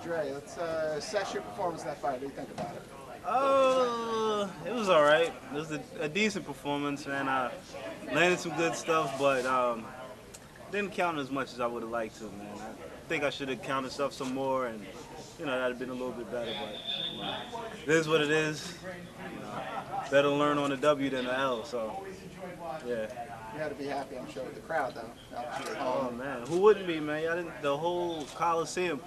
Dre, let's assess your performance in that fight. What do you think about it? It was all right. It was a decent performance, man. I landed some good stuff, but didn't count as much as I would have liked to, man. I think I should have counted stuff some more, and that'd have been a little bit better. But it is what it is. Better learn on the W than the L. So, yeah. You had to be happy, I'm sure, with the crowd, though. Oh man, who wouldn't be, man? Y'all didn't, the whole Coliseum.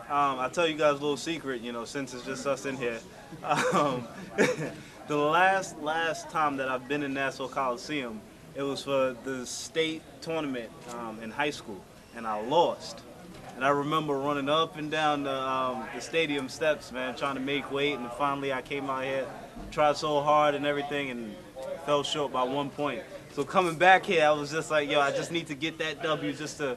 I'll tell you guys a little secret. Since it's just us in here. Um, the last time that I've been in Nassau Coliseum, it was for the state tournament in high school, and I lost. And I remember running up and down the stadium steps, man, trying to make weight, and finally I came out here, tried so hard and everything, and fell short by 1 point. So coming back here, I was just like, yo, I just need to get that W just to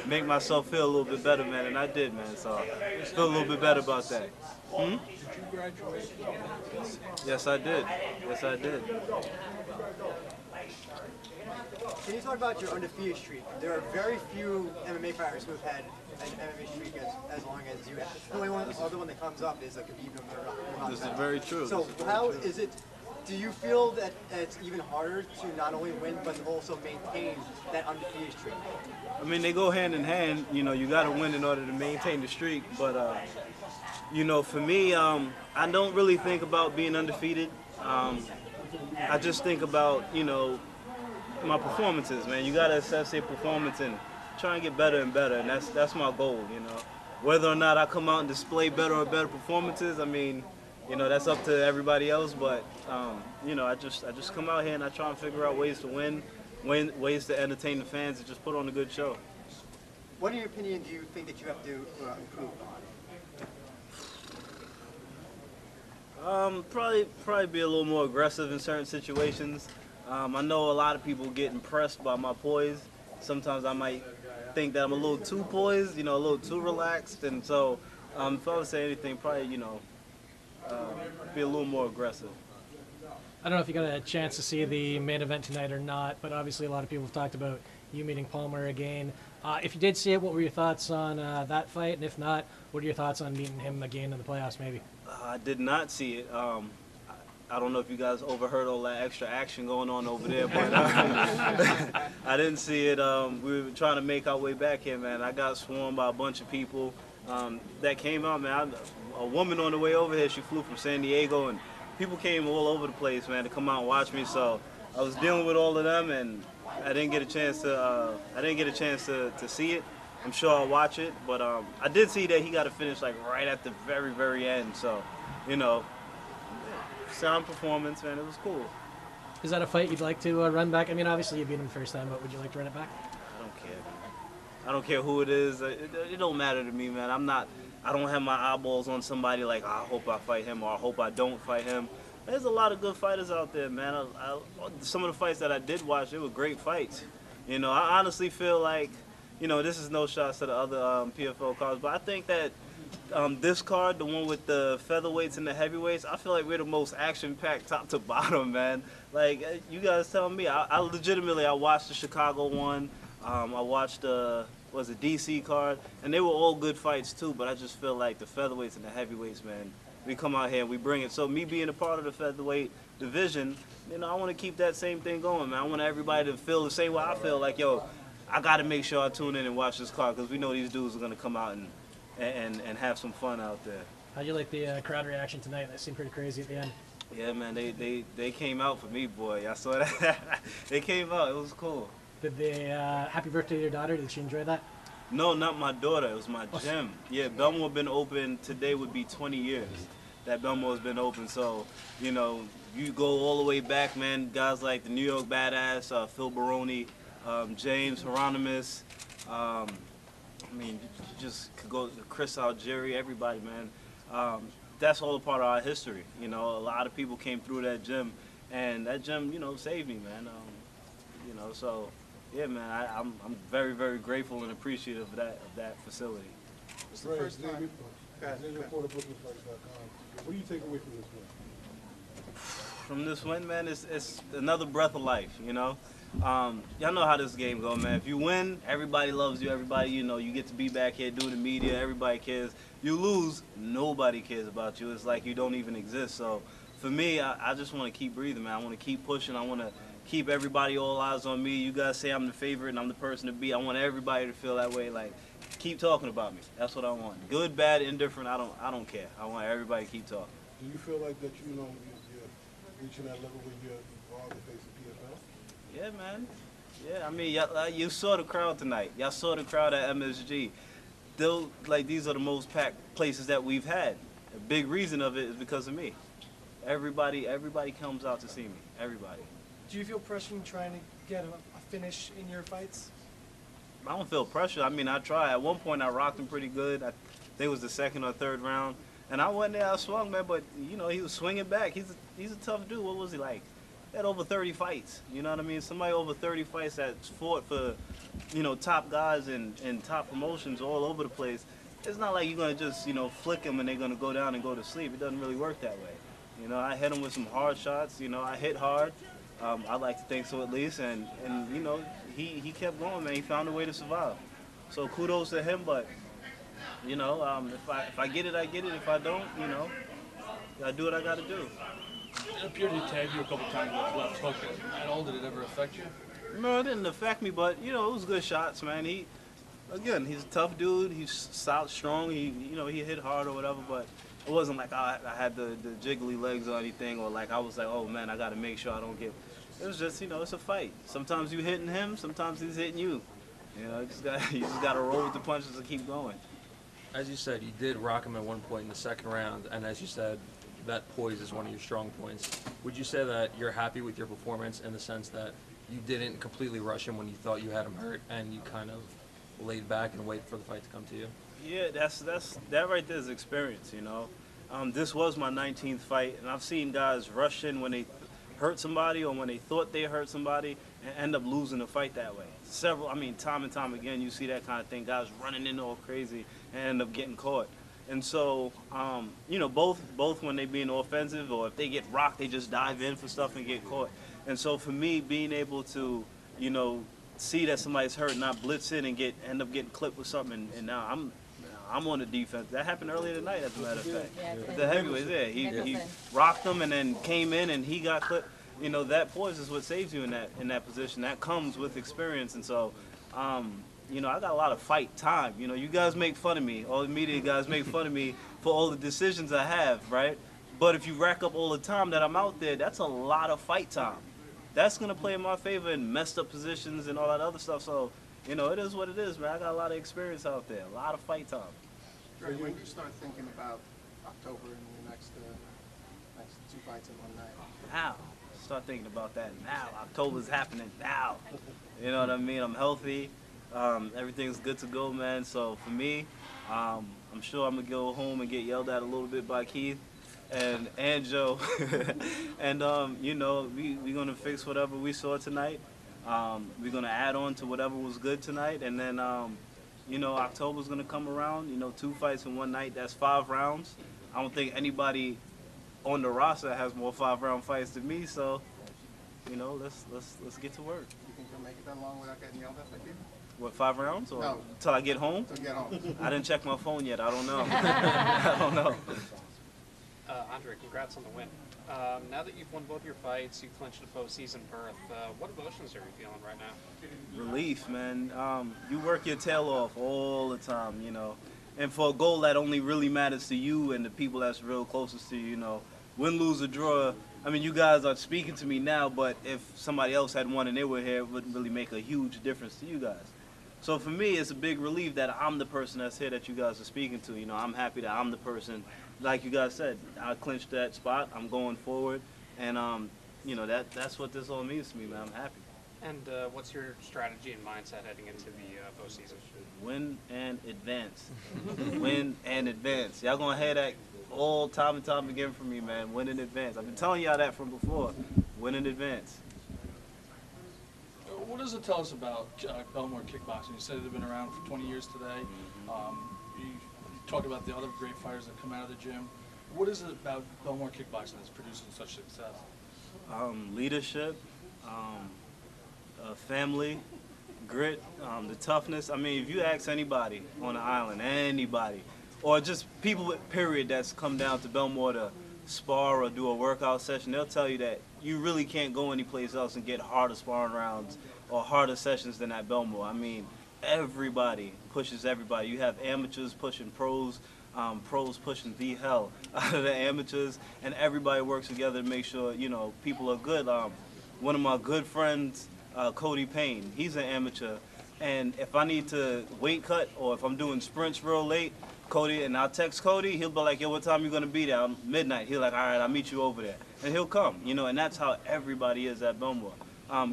make myself feel a little bit better, man, and I did, man. So I feel a little bit better about that. Did you graduate? Yes, I did. Yes, I did. Can you talk about your undefeated streak? There are very few MMA fighters who have had an MMA streak as long as you have. The only other one that comes up is like Khabib Nurmagomedov. This is very true. So how is it? Do you feel that it's even harder to not only win but to also maintain that undefeated streak? I mean, they go hand in hand. You got to win in order to maintain the streak. But for me, I don't really think about being undefeated. I just think about my performances, man. You got to assess your performance and try and get better and better, and that's my goal. Whether or not I come out and display better or better performances, I mean, that's up to everybody else. But I just come out here and I try and figure out ways to win, ways to entertain the fans, and just put on a good show. What, in your opinion, do you think that you have to improve on? Probably be a little more aggressive in certain situations. I know a lot of people get impressed by my poise. Sometimes I might think that I'm a little too poised, a little too relaxed, and so if I would say anything, probably be a little more aggressive. I don't know if you got a chance to see the main event tonight or not, but obviously a lot of people have talked about you meeting Palmer again. If you did see it, what were your thoughts on that fight? And if not, what are your thoughts on meeting him again in the playoffs maybe? I did not see it. I don't know if you guys overheard all that extra action going on over there, but I didn't see it. We were trying to make our way back here, man. I got swarmed by a bunch of people that came out, man. A woman on the way over here, she flew from San Diego, and people came all over the place, man, to come out and watch me. So I was dealing with all of them, and I didn't get a chance to see it. I'm sure I'll watch it, but I did see that he got to finish like right at the very, very end. So, sound performance, man. It was cool. Is that a fight you'd like to run back? I mean, obviously you beat him the first time, but would you like to run it back? I don't care. I don't care who it is. It don't matter to me, man. I don't have my eyeballs on somebody like, I hope I fight him or I hope I don't fight him. There's a lot of good fighters out there, man. Some of the fights that I did watch, they were great fights. I honestly feel like, this is no shots to the other PFL cards, but I think that this card, the one with the featherweights and the heavyweights, I feel like we're the most action-packed top to bottom, man. Like, you guys tell me. I legitimately, I watched the Chicago one. I watched the DC card, and they were all good fights too, but I just feel like the featherweights and the heavyweights, man, we come out here and we bring it. So me being a part of the featherweight division, I want to keep that same thing going, man. I want everybody to feel the same way I feel. Like, yo, I got to make sure I tune in and watch this card because we know these dudes are going to come out and have some fun out there. How'd you like the crowd reaction tonight? That seemed pretty crazy at the end. Yeah, man, they came out for me, boy. I saw that. They came out. It was cool. Did they, happy birthday to your daughter? Did she enjoy that? No, not my daughter. It was my gym. Yeah, Belmore been open. Today would be 20 years that Belmore's been open. So, you go all the way back, man. Guys like the New York Badass, Phil Baroni, James Hieronymus. You just could go to Chris Algieri, everybody, man. That's all a part of our history. A lot of people came through that gym, and that gym, saved me, man. So. Yeah, man, I'm very, very grateful and appreciative of that facility. It's the first time. What do you take away from this win? From this win, man, it's another breath of life, Y'all know how this game go, man. If you win, everybody loves you. Everybody, you get to be back here doing the media. Everybody cares. You lose, nobody cares about you. It's like you don't even exist. So for me, I just want to keep breathing, man. I want to keep pushing. I want to keep everybody, all eyes on me. You guys say I'm the favorite and I'm the person to beat. I want everybody to feel that way. Like, keep talking about me. That's what I want. Good, bad, indifferent. I don't care. I want everybody to keep talking. Do you feel like that you're reaching that level where you are the face of PFL? Yeah, man. Yeah, I mean, you saw the crowd tonight. Y'all saw the crowd at MSG. These are the most packed places that we've had. A big reason of it is because of me. Everybody comes out to see me. Everybody. Do you feel pressure in trying to get a finish in your fights? I don't feel pressure. I mean, I try. At one point, I rocked him pretty good. I think it was the second or third round. And I went there, I swung, man, but, he was swinging back. He's a tough dude. What was he like? He had over 30 fights. You know what I mean? Somebody over 30 fights that's fought for, top guys and top promotions all over the place. It's not like you're going to just, flick them and they're going to go down and go to sleep. It doesn't really work that way. I hit him with some hard shots. I hit hard. I like to think so at least. And he kept going, man. He found a way to survive. So kudos to him, but... if I get it, I get it. If I don't, I do what I got to do. It appeared to tag you a couple times with left hook. At all, did it ever affect you? No, it didn't affect me, but it was good shots, man. He's a tough dude. He's stout, strong. He hit hard or whatever, but it wasn't like I had the jiggly legs or anything, or like I was like, oh man, I got to make sure I don't get. It was just, it's a fight. Sometimes you hitting him, sometimes he's hitting you. You just got to roll with the punches and keep going. As you said, you did rock him at one point in the second round, and as you said, that poise is one of your strong points. Would you say that you're happy with your performance in the sense that you didn't completely rush him when you thought you had him hurt, and you kind of laid back and waited for the fight to come to you? Yeah, that right there is experience, This was my 19th fight, and I've seen guys rush in when they hurt somebody or when they thought they hurt somebody and end up losing the fight that way. Time and time again, you see that kind of thing, guys running in all crazy and end up getting caught. And so, both when they being offensive or if they get rocked, they just dive in for stuff and get caught. And so for me, being able to, see that somebody's hurt, not blitz in and end up getting clipped with something, and now I'm on the defense. That happened earlier tonight, as a matter of fact. Yeah, The heavyweight, he rocked him and then came in and he got clipped. That poise is what saves you in that position. That comes with experience, and so, I got a lot of fight time. You guys make fun of me. All the media guys make fun of me for all the decisions I have, right? But if you rack up all the time that I'm out there, that's a lot of fight time. That's gonna play in my favor in messed up positions and all that other stuff. So, it is what it is, man. I got a lot of experience out there, a lot of fight time. Dre, when do you start thinking about October and the next 2 fights in one night? Now, start thinking about that now. October's happening now. You know what I mean? I'm healthy. Everything's good to go, man. So for me, I'm sure I'm gonna go home and get yelled at a little bit by Keith and Joe, and we're gonna fix whatever we saw tonight. We're gonna add on to whatever was good tonight, and then October's gonna come around. 2 fights in one night. That's 5 rounds. I don't think anybody on the roster has more 5-round fights than me. So, let's get to work. You think you'll make it that long without getting yelled at by people? What, 5 rounds? Or No. till I get home? To get home. I didn't check my phone yet. I don't know. I don't know. Andre, congrats on the win. Now that you've won both your fights, you clinched a postseason berth. What emotions are you feeling right now? Relief, man. You work your tail off all the time, and for a goal that only really matters to you and the people that's real closest to you, win, lose, or draw. You guys are speaking to me now, but if somebody else had won and they were here, it wouldn't really make a huge difference to you guys. So for me, it's a big relief that I'm the person that's here that you guys are speaking to. I'm happy that I'm the person, like you guys said, I clinched that spot. I'm going forward, and that's what this all means to me, man. I'm happy. And what's your strategy and mindset heading into the postseason? Win and advance. Win and advance. Y'all gonna hear that all time and time again from me, man. Win and advance. I've been telling y'all that from before. Win and advance. What does it tell us about Belmore kickboxing? You said they've been around for 20 years today. You talked about the other great fighters that come out of the gym. What is it about Belmore kickboxing that's producing such success? Leadership, family, grit, the toughness. I mean, if you ask anybody on the island, anybody, or just people, period, that's come down to Belmore to spar or do a workout session, they'll tell you that you really can't go anyplace else and get harder sparring rounds or harder sessions than at Belmore. I mean, everybody pushes everybody. You have amateurs pushing pros, pros pushing the hell out of the amateurs, and everybody works together to make sure, you know, people are good. One of my good friends, Cody Payne, he's an amateur, and if I need to weight cut or if I'm doing sprints real late, Cody, and I'll text Cody, he'll be like, yo, what time you gonna be there? Midnight. He'll like, all right, I'll meet you over there. And he'll come, you know, and that's how everybody is at Belmore.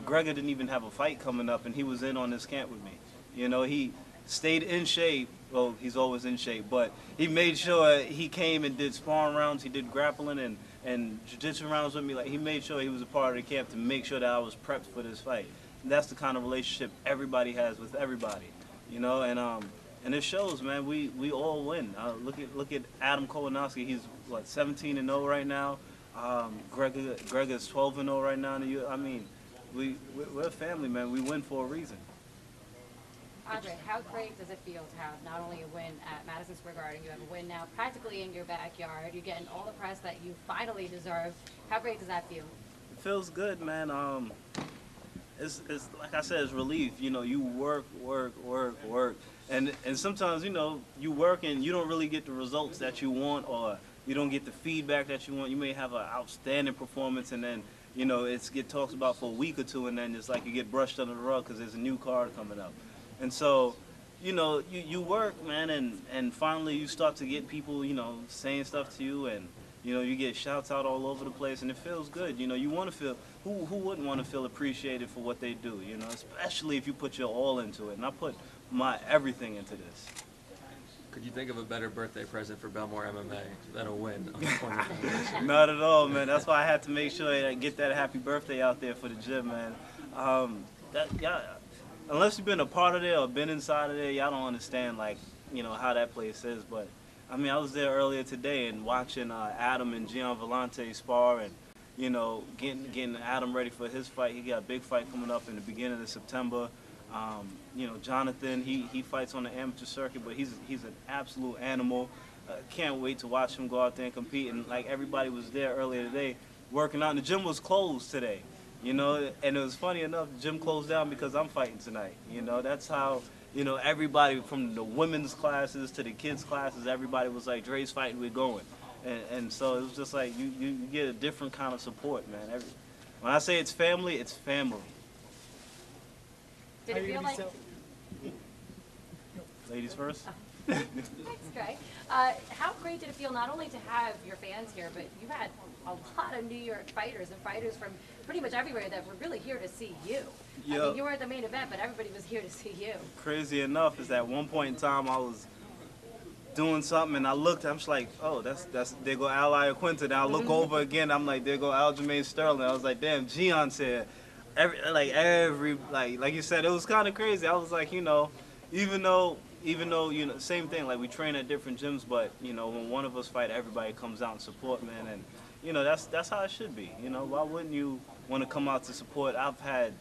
Gregor didn't even have a fight coming up, and he was in on this camp with me. You know, he stayed in shape. Well, he's always in shape, but he made sure he came and did sparring rounds. He did grappling and jiu-jitsu rounds with me. Like, he made sure he was a part of the camp to make sure that I was prepped for this fight. And that's the kind of relationship everybody has with everybody, you know, and it shows, man. We all win. Look at Adam Kolanowski. He's what, 17-0 right now. Gregor is 12-0 right now. I mean, we're a family, man. We win for a reason. Andre, how great does it feel to have not only a win at Madison Square Garden, you have a win now practically in your backyard. You're getting all the press that you finally deserve. How great does that feel? It feels good, man. It's like I said, it's relief. You know, you work, and sometimes, you know, you work and you don't really get the results that you want, or you don't get the feedback that you want. You may have an outstanding performance, and then, you know, it get talked about for a week or two, and then it's like you get brushed under the rug because there's a new card coming up. And so, you know, you work, man, and finally you start to get people, you know, saying stuff to you, and, you know, you get shouts out all over the place, and it feels good. You know, you want to feel, who wouldn't want to feel appreciated for what they do, you know, especially if you put your all into it. And I put my everything into this. Could you think of a better birthday present for Belmore MMA than a win on the 20th anniversary? Not at all, man. That's why I had to make sure I get that happy birthday out there for the gym, man. Unless you've been a part of it or been inside of there, y'all don't understand, like, you know, how that place is. But, I mean, I was there earlier today and watching Adam and Gian Vellante spar and, you know, getting Adam ready for his fight. He got a big fight coming up in the beginning of September. You know, Jonathan, he fights on the amateur circuit, but he's an absolute animal. Can't wait to watch him go out there and compete. And, like, everybody was there earlier today working out. And the gym was closed today. You know, and it was funny enough, the gym closed down because I'm fighting tonight. You know, that's how, you know, everybody from the women's classes to the kids' classes, everybody was like, Dre's fighting, we're going. And so it was just like, you get a different kind of support, man. When I say it's family, it's family. Did it feel like... Ladies first. Thanks, Greg. How great did it feel not only to have your fans here, but you had a lot of New York fighters and fighters from pretty much everywhere that were really here to see you. Yep. I mean, you were at the main event, but everybody was here to see you. Crazy enough is that at one point in time I was doing something and I looked, I'm just like, oh, that's there go Al Iaquinta. Now I look over again, I'm like, there go Aljamain Sterling. I was like, damn, Gion's here. Like you said, it was kind of crazy. I was like, you know, even though, you know, same thing, like we train at different gyms, but, you know, when one of us fight, everybody comes out and support, man, and, you know, that's how it should be. You know, why wouldn't you want to come out to support? I've had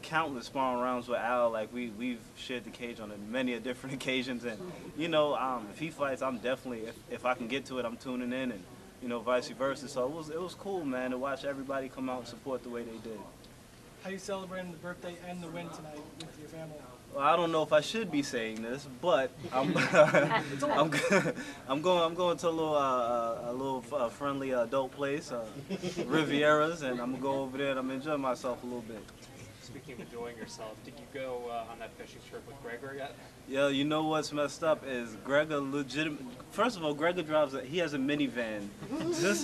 countless sparring rounds with Al. Like, we've shared the cage on many different occasions, and, you know, if he fights, I'm definitely, if I can get to it, I'm tuning in, and, you know, vice versa. So it was cool, man, to watch everybody come out and support the way they did. How you celebrating the birthday and the win tonight with your family? Well, I don't know if I should be saying this, but I'm I'm going to a little friendly adult place, Riviera's, and I'm gonna go over there and I'm enjoying myself a little bit. Speaking of enjoying yourself, did you go on that fishing trip with Gregor yet? Yeah, you know what's messed up is Gregor First of all, Gregor he has a minivan, just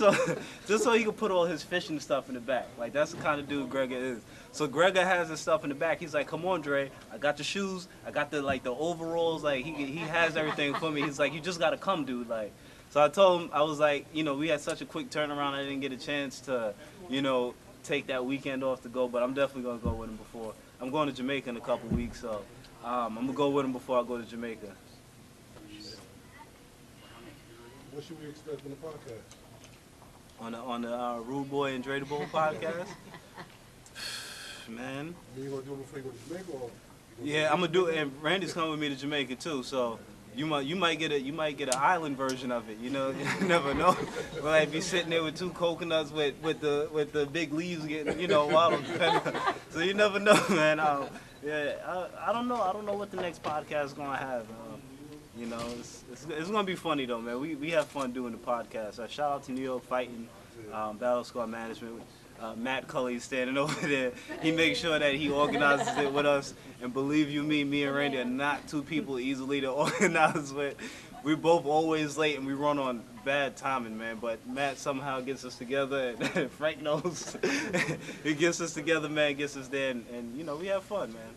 so he can put all his fishing stuff in the back. Like, that's the kind of dude Gregor is. So Gregor has his stuff in the back. He's like, come on, Dre, I got the shoes, I got the overalls. Like, he has everything for me. He's like, you just gotta come, dude. Like, so I told him, I was like, you know, we had such a quick turnaround, I didn't get a chance to, you know, take that weekend off to go, but I'm definitely gonna go with him before. I'm going to Jamaica in a couple weeks, so I'm gonna go with him before I go to Jamaica. What should we expect in the podcast? On the Rude Boy and Dre the Bull podcast? Man. You gonna do it before you go to Jamaica, or? Yeah, I'm gonna do it, and Randy's coming with me to Jamaica too. So you might get an island version of it. You know, you never know. We might be sitting there with two coconuts with the big leaves getting wild. So you never know, man. I don't know. I don't know what the next podcast is gonna have. It's gonna be funny though, man. We have fun doing the podcast. Shout out to New York Fighting, Battle Squad Management. Matt Cully standing over there. He makes sure that he organizes it with us. And believe you me and Randy are not two people easily to organize with. We're both always late and we run on bad timing, man. But Matt somehow gets us together, and Frank knows. He gets us together, man. Gets us there, and we have fun, man.